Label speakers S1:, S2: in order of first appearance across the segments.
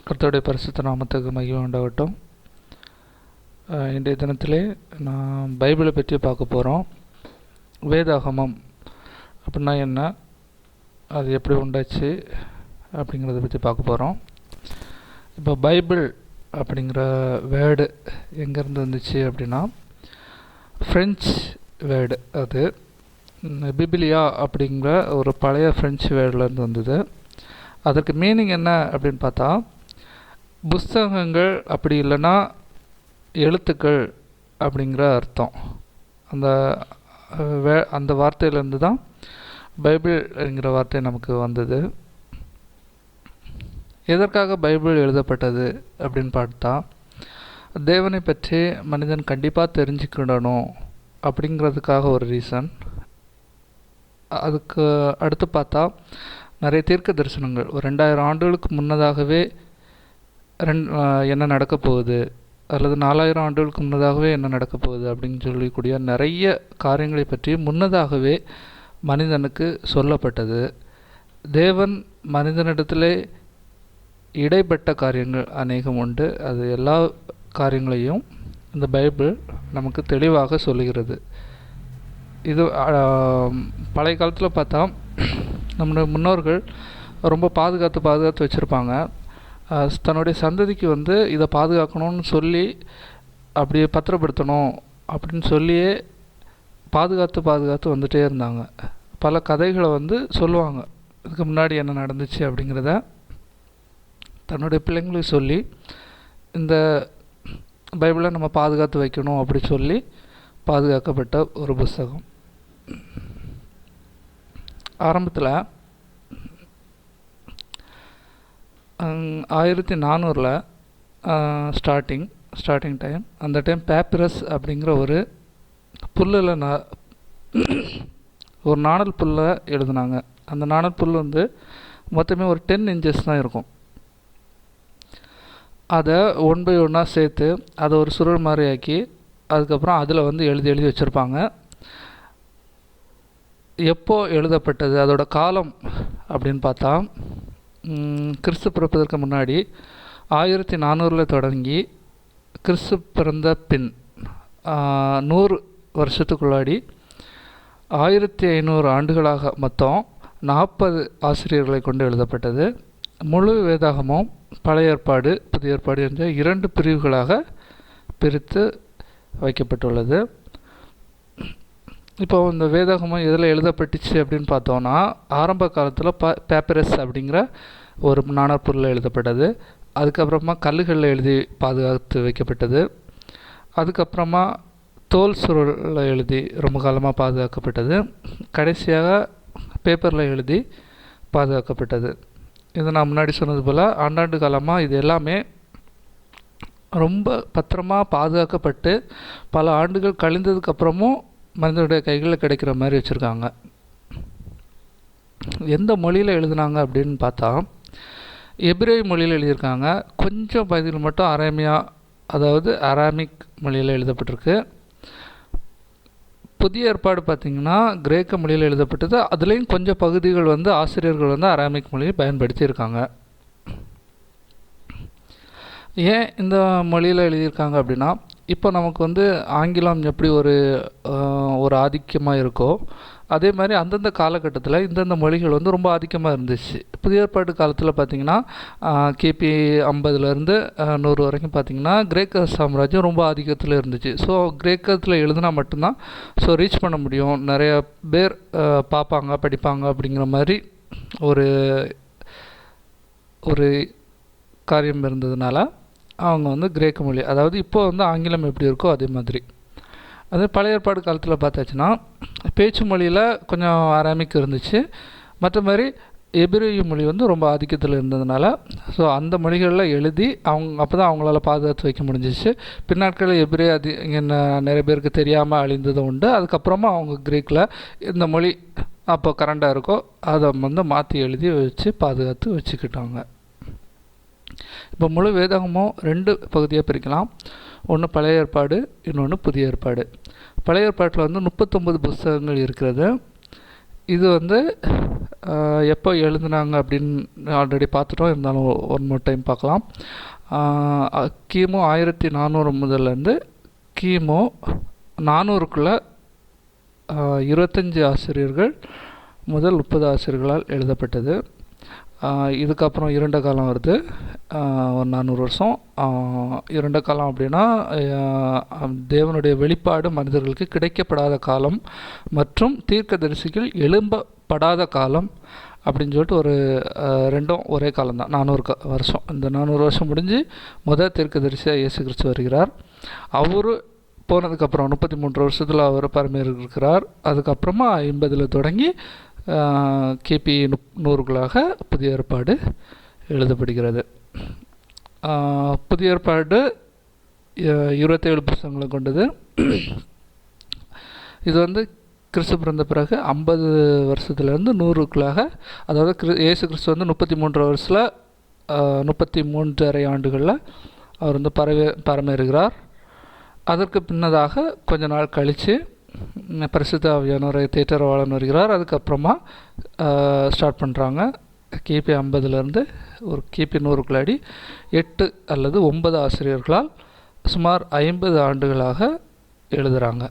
S1: கர்த்தருடைய பரிசுத்த நாமத்துக்கு மகிமை உண்டாகட்டும். இன்றைய தினத்திலே நான் பைபிளை பற்றி பார்க்க போகிறோம். வேதாகமம் அப்படின்னா என்ன, அது எப்படி உண்டாச்சு அப்படிங்கிறத பற்றி பார்க்க போகிறோம். இப்போ பைபிள் அப்படிங்கிற வேர்டு எங்கேருந்து வந்துச்சு அப்படின்னா, ஃப்ரெஞ்ச் வேர்டு. அது பிபிலியா அப்படிங்கிற ஒரு பழைய ஃப்ரெஞ்சு வேர்ட்லேருந்து வந்தது. அதற்கு மீனிங் என்ன அப்படின்னு பார்த்தா, புஸ்தகங்கள் அப்படி இல்லைன்னா எழுத்துக்கள் அப்படிங்கிற அர்த்தம். அந்த வார்த்தையிலேருந்து தான் பைபிள் என்கிற வார்த்தை நமக்கு வந்தது. எதற்காக பைபிள் எழுதப்பட்டது அப்படின்னு பார்த்தா, தேவனை பற்றி மனிதன் கண்டிப்பாக தெரிஞ்சுக்கிடணும் அப்படிங்கிறதுக்காக ஒரு ரீசன். அதுக்கு அடுத்து பார்த்தா, நிறைய தீர்க்க தரிசனங்கள் ஒரு 2000 ஆண்டுகளுக்கு முன்னதாகவே என்ன நடக்க போகுது, அல்லது 4000 ஆண்டுகளுக்கு முன்னதாகவே என்ன நடக்க போகுது அப்படின்னு சொல்லக்கூடிய நிறைய காரியங்களை பற்றி முன்னதாகவே மனிதனுக்கு சொல்லப்பட்டது. தேவன் மனிதனிடத்தில் இடைப்பட்ட காரியங்கள் அநேகம் உண்டு. அது எல்லா காரியங்களையும் இந்த பைபிள் நமக்கு தெளிவாக சொல்லுகிறது. இது பழைய காலத்தில் பார்த்தா நம்முடைய முன்னோர்கள் ரொம்ப பாதுகாத்து வச்சுருப்பாங்க. தன்னுடைய சந்ததிக்கு இதை பாதுகாக்கணும்னு சொல்லி அப்படியே பத்திரப்படுத்தணும் அப்படின்னு சொல்லியே பாதுகாத்து வந்துட்டே இருந்தாங்க. பல கதைகளை சொல்லுவாங்க, இதுக்கு முன்னாடி என்ன நடந்துச்சு அப்படிங்கிறத தன்னுடைய பிள்ளைங்களுக்கு சொல்லி இந்த பைபிளை நம்ம பாதுகாத்து வைக்கணும் அப்படி சொல்லி பாதுகாக்கப்பட்ட ஒரு புஸ்தகம். ஆரம்பத்தில் 1400 ஸ்டார்டிங் டைம். அந்த டைம் பேப்பிரஸ் அப்படிங்கிற ஒரு புல்லில் ஒரு நாணல் புல்லை எழுதுனாங்க. அந்த நாணல் புல் மொத்தமே ஒரு 10 இன்ச்சஸ் தான் இருக்கும். அதை 1 by 1 சேர்த்து அதை ஒரு சுருள் மாதிரி ஆக்கி அதுக்கப்புறம் அதில் எழுதி வச்சுருப்பாங்க. எப்போ எழுதப்பட்டது, அதோட காலம் அப்படின்னு பார்த்தா, கிறிஸ்து பிறப்பதற்கு முன்னாடி 1400 தொடங்கி கிறிஸ்து பிறந்த பின் 100 வருஷத்துக்குள்ளாடி 1500 ஆண்டுகளாக மொத்தம் 40 ஆசிரியர்களை கொண்டு எழுதப்பட்டது. முழு வேதாகமும் பழைய ஏற்பாடு புதிய ஏற்பாடு என்ற 2 பிரிவுகளாக பிரித்து வைக்கப்பட்டுள்ளது. இப்போ இந்த வேதாகமம் எதில் எழுதப்பட்டுச்சு அப்படின்னு பார்த்தோன்னா, ஆரம்ப காலத்தில் பேப்பரஸ் அப்படிங்கிற ஒரு நாணற்பொருளில் எழுதப்பட்டது. அதுக்கப்புறமா கல்லுகளில் எழுதி பாதுகாத்து வைக்கப்பட்டது. அதுக்கப்புறமா தோல் சுருளில் எழுதி ரொம்ப காலமாக பாதுகாக்கப்பட்டது. கடைசியாக பேப்பரில் எழுதி பாதுகாக்கப்பட்டது. இது நான் முன்னாடி சொன்னது போல் ஆண்டாண்டு காலமாக இது எல்லாமே ரொம்ப பத்திரமாக பாதுகாக்கப்பட்டு பல ஆண்டுகள் கழிந்ததுக்கப்புறமும் மனிதனுடைய கைகளில் கிடைக்கிற மாதிரி வச்சுருக்காங்க. எந்த மொழியில் எழுதுனாங்க அப்படின்னு பார்த்தா, எபிரேய மொழியில் எழுதியிருக்காங்க. கொஞ்சம் பகுதியில் மட்டும் அராமியா, அதாவது அராமிக் மொழியில் எழுதப்பட்டிருக்கு. புதிய ஏற்பாடு பார்த்திங்கன்னா கிரேக்க மொழியில் எழுதப்பட்டது. அதுலேயும் கொஞ்சம் பகுதிகள் ஆசிரியர்கள் அராமிக் மொழியை பயன்படுத்தியிருக்காங்க. ஏன் இந்த மொழியில் எழுதியிருக்காங்க அப்படின்னா, இப்போ நமக்கு ஆங்கிலம் எப்படி ஒரு ஆதிக்கமாக இருக்கோ, அதே மாதிரி அந்தந்த காலகட்டத்தில் இந்தந்த மொழிகள் ரொம்ப ஆதிக்கமாக இருந்துச்சு. புதிய ஏற்பாட்டு காலத்தில் பார்த்திங்கன்னா கிபி 50லேருந்து 100 வரைக்கும் பார்த்திங்கன்னா கிரேக்க சாம்ராஜ்யம் ரொம்ப ஆதிக்கத்தில் இருந்துச்சு. ஸோ கிரேக்கத்தில் எழுதுனா மட்டும்தான் ரீச் பண்ண முடியும், நிறைய பேர் பார்ப்பாங்க படிப்பாங்க அப்படிங்கிற மாதிரி ஒரு காரியம் இருந்ததுனால அவங்க கிரேக்க மொழி, அதாவது இப்போ ஆங்கிலம் எப்படி இருக்கோ அதே மாதிரி. அதே பழைய ஏற்பாடு காலத்தில் பார்த்தாச்சுன்னா பேச்சு மொழியில் கொஞ்சம் அராமிக் இருந்துச்சு. மற்ற மாதிரி எபிரேய மொழி ரொம்ப ஆதிக்கத்தில் இருந்ததுனால அந்த மொழிகளில் எழுதி அப்போ தான் அவங்களால பாதுகாத்து வைக்க முடிஞ்சிச்சு. பின்னாட்களில் எபிரே நிறைய பேருக்கு தெரியாமல் அழிந்ததும் உண்டு. அதுக்கப்புறமா அவங்க கிரீக்கில் இந்த மொழி அப்போ கரண்டாக இருக்கோ அதை மாற்றி எழுதி வச்சு பாதுகாத்து வச்சுக்கிட்டாங்க. இப்போ முழு வேதாகமும் 2 பகுதியாக பிரிக்கலாம். ஒன்று பழைய ஏற்பாடு, இன்னொன்று புதிய ஏற்பாடு. பழைய ஏற்பாட்டில் 39 புஸ்தகங்கள் இருக்கிறது. இது எப்போ எழுதுனாங்க அப்படின்னு ஆல்ரெடி பார்த்துட்டோம், இருந்தாலும் ஒன் மோர் டைம் பார்க்கலாம். கிமு 1400 முதல்லேருந்து கிமு 400க்குள்ளே 25 ஆசிரியர்கள் முதல் 30 ஆசிரியர்களால் எழுதப்பட்டது. இதுக்கப்புறம் இருண்ட காலம் வருது, ஒரு 400 வருஷம். இருண்ட காலம் அப்படின்னா தேவனுடைய வெளிப்பாடு மனிதர்களுக்கு கிடைக்கப்படாத காலம் மற்றும் தீர்க்கதரிசிகள் எழும்பப்படாத காலம் அப்படின்னு சொல்லிட்டு ஒரு ரெண்டும் ஒரே காலம்தான், 400 வருஷம். இந்த 400 வருஷம் முடிஞ்சு முதல் தீர்க்கதரிசியாக இயேசு கிறிஸ்து வருகிறார். அவர் போனதுக்கப்புறம் 33 வருஷத்தில் அவர் பரமேறியிருக்கிறார். அதுக்கப்புறமா 50 தொடங்கி கிபி 100க்குள்ளாக புதிய ஏற்பாடு எழுதப்படுகிறது. புதிய ஏற்பாடு 27 புத்தகங்களை கொண்டது. இது வந்து கிறிஸ்து பிறந்த பிறகு 50 வருஷத்துலேருந்து 100க்குள்ளாக, அதாவது இயேசு கிறிஸ்து வந்து 33 வருஷத்தில் 33.5 ஆண்டுகளில் அவர் வந்து பரமேறுகிறார். அதற்கு பின்னதாக கொஞ்ச நாள் கழித்து பரிசுத்த ஆவியானவரை தேற்றரவாளன் வருகிறார். அதுக்கப்புறமா ஸ்டார்ட் பண்ணுறாங்க. கிபி 50லேருந்து ஒரு கிபி 100க்குள்ளாடி 8 அல்லது 9 ஆசிரியர்களால் சுமார் 50 ஆண்டுகளாக எழுதுகிறாங்க.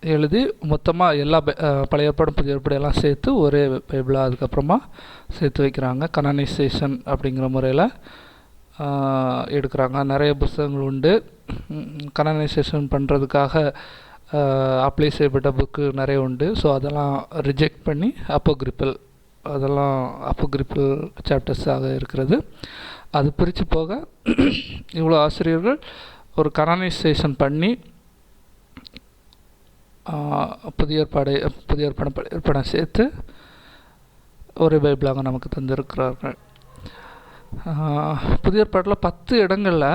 S1: எழுதி மொத்தமாக எல்லா பழைய ஏற்பாடும் புதிய ஏற்பாடு எல்லாம் சேர்த்து ஒரே பைபிளாக அதுக்கப்புறமா சேர்த்து வைக்கிறாங்க. கனானைசேஷன் அப்படிங்கிற முறையில் எடுக்கிறாங்க. நிறைய புத்தகங்கள் உண்டு. கனானைசேஷன் பண்ணுறதுக்காக அப்ளை செய்யப்பட்ட புக்கு நிறைய உண்டு. ஸோ அதெல்லாம் ரிஜெக்ட் பண்ணி அப்போகிரிப்பல், அதெல்லாம் அப்போகிரிப்பல் சாப்டர்ஸாக இருக்கிறது. அது பிரித்து போக இவ்வளோ ஆசிரியர்கள் ஒரு கனானைசேஷன் பண்ணி புதிய ஏற்பாடை சேர்த்து ஒரு பைபிளாக நமக்கு தந்திருக்கிறார்கள். புதிய ஏற்பாட்டில் 10 இடங்களில்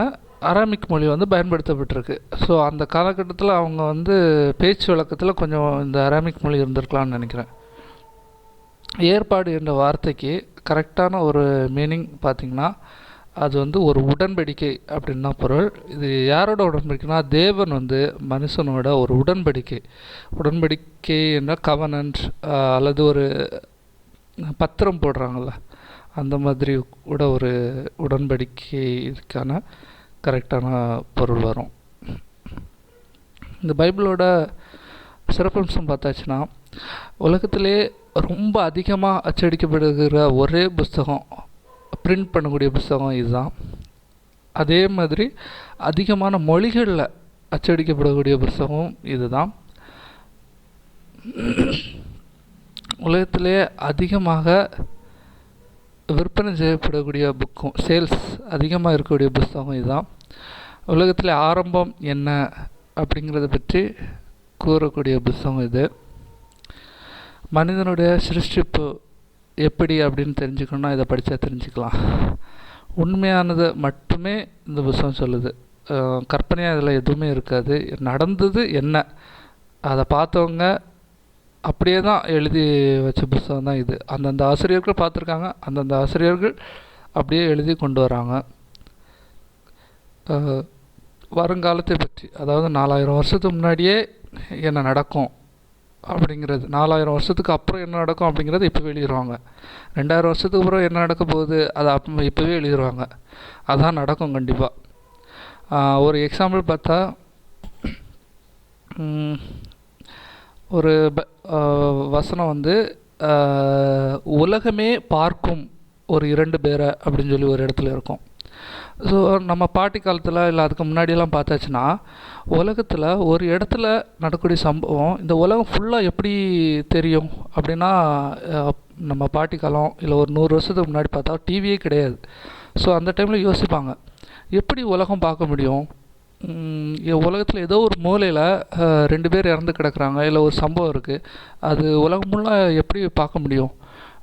S1: அராமிக் மொழி வந்து பயன்படுத்தப்பட்டிருக்கு. ஸோ அந்த காலகட்டத்தில் அவங்க வந்து பேச்சு வழக்கத்தில் கொஞ்சம் இந்த அராமிக் மொழி இருந்திருக்கலாம்னு நினைக்கிறேன். ஏற்பாடு என்ற வார்த்தைக்கு கரெக்டான ஒரு மீனிங் பார்த்திங்கன்னா அது வந்து ஒரு உடன்படிக்கை அப்படின்னு தான் பொருள். இது யாரோட உடன்படிக்கைனா தேவன் வந்து மனுஷனோட ஒரு உடன்படிக்கை என்ற கவனன்ட் அல்லது ஒரு பத்திரம் போடுறாங்கள்ல, அந்த மாதிரி கூட ஒரு உடன்படிக்கைக்கான கரெக்டான பொருள் வரும். இந்த பைபிளோட சிறப்பம்சம் பார்த்தாச்சுன்னா உலகத்திலே ரொம்ப அதிகமாக அச்சடிக்கப்படுகிற ஒரே புஸ்தகம், பிரிண்ட் பண்ணக்கூடிய புஸ்தகம் இதுதான். அதே மாதிரி அதிகமான மொழிகளில் அச்சடிக்கப்படக்கூடிய புஸ்தகம் இதுதான். உலகத்திலே அதிகமாக விற்பனை செய்யப்படக்கூடிய புக்கும், சேல்ஸ் அதிகமாக இருக்கக்கூடிய புஸ்தகம் இதுதான். உலகத்தில் ஆரம்பம் என்ன அப்படிங்கிறத பற்றி கூறக்கூடிய புஸ்தகம் இது. மனிதனுடைய சிருஷ்டிப்பு எப்படி அப்படின்னு தெரிஞ்சுக்கணுன்னா இதை படித்தா தெரிஞ்சுக்கலாம். உண்மையானது மட்டுமே இந்த புஸ்தகம் சொல்லுது. கற்பனையாக இதில் எதுவுமே இருக்காது. நடந்தது என்ன அதை பார்த்தவங்க அப்படியே தான் எழுதி வச்ச புஸ்தகம் தான் இது. அந்தந்த ஆசிரியர்கள் பார்த்துருக்காங்க, அந்தந்த ஆசிரியர்கள் அப்படியே எழுதி கொண்டு வராங்க. வருங்காலத்தை பற்றி, அதாவது 4000 வருஷத்துக்கு முன்னாடியே என்ன நடக்கும் அப்படிங்கிறது, 4000 வருஷத்துக்கு அப்புறம் என்ன நடக்கும் அப்படிங்கிறது இப்போவே எழுதிடுவாங்க. 2000 வருஷத்துக்கு அப்புறம் என்ன நடக்க போகுது அதை இப்போவே எழுதிடுவாங்க. அதான் நடக்கும் கண்டிப்பாக. ஒரு எக்ஸாம்பிள் பார்த்தா, ஒரு வசனம் வந்து உலகமே பார்க்கும் ஒரு 2 பேரை அப்படின்னு சொல்லி ஒரு இடத்துல இருக்கும். ஸோ நம்ம பாட்டி காலத்தில் இல்லை அதுக்கு முன்னாடியெல்லாம் பார்த்தாச்சுன்னா உலகத்தில் ஒரு இடத்துல நடக்கக்கூடிய சம்பவம் இந்த உலகம் ஃபுல்லாக எப்படி தெரியும் அப்படின்னா, நம்ம பாட்டி காலம் இல்லை ஒரு 100 வருஷத்துக்கு முன்னாடி பார்த்தா டிவியே கிடையாது. ஸோ அந்த டைமில் யோசிப்பாங்க, எப்படி உலகம் பார்க்க முடியும்? உலகத்தில் ஏதோ ஒரு மூலையில் 2 பேர் இறந்து கிடக்குறாங்க, இல்லை ஒரு சம்பவம் இருக்குது, அது உலகம் ஃபுல்லாக எப்படி பார்க்க முடியும்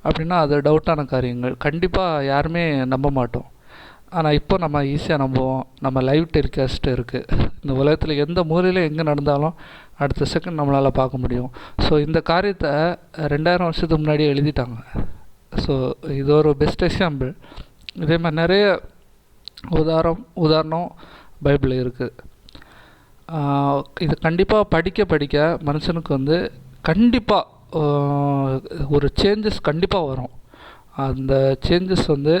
S1: அப்படின்னா அது டவுட்டான காரியங்கள். கண்டிப்பாக யாருமே நம்ப மாட்டோம். ஆனால் இப்போ நம்ம ஈஸியாக நம்புவோம். நம்ம லைவ் டெலிகாஸ்ட் இருக்குது. இந்த உலகத்தில் எந்த மூலையில் எங்கே நடந்தாலும் அடுத்த செகண்ட் நம்மளால் பார்க்க முடியும். ஸோ இந்த காரியத்தை 2000 வருஷத்துக்கு முன்னாடியே எழுதிட்டாங்க. ஸோ இது ஒரு பெஸ்ட் எக்ஸாம்பிள். இதே மாதிரி நிறைய உதாரணம் பைபிளில் இருக்குது. இது கண்டிப்பாக படிக்க மனுஷனுக்கு வந்து கண்டிப்பாக ஒரு சேஞ்சஸ் கண்டிப்பாக வரும். அந்த சேஞ்சஸ் வந்து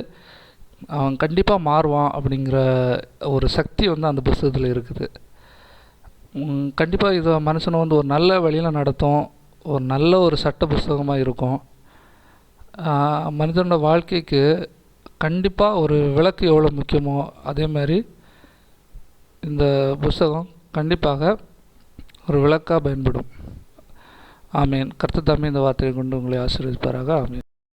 S1: அவன் கண்டிப்பாக மாறுவான் அப்படிங்கிற ஒரு சக்தி வந்து அந்த புஸ்தகத்தில் இருக்குது. கண்டிப்பாக இதை மனுஷனை வந்து ஒரு நல்ல வழியில் நடத்தும், ஒரு நல்ல ஒரு சட்ட புஸ்தகமாக இருக்கும். மனிதனோட வாழ்க்கைக்கு கண்டிப்பாக ஒரு விளக்கு எவ்வளோ முக்கியமோ அதே மாதிரி இந்த புஸ்தகம் கண்டிப்பாக ஒரு விளக்காக பயன்படும். ஆமேன். கர்த்தர் தாமே இந்த வார்த்தையை கொண்டு உங்களை ஆசீர்வதிப்பாராக. ஆமேன்.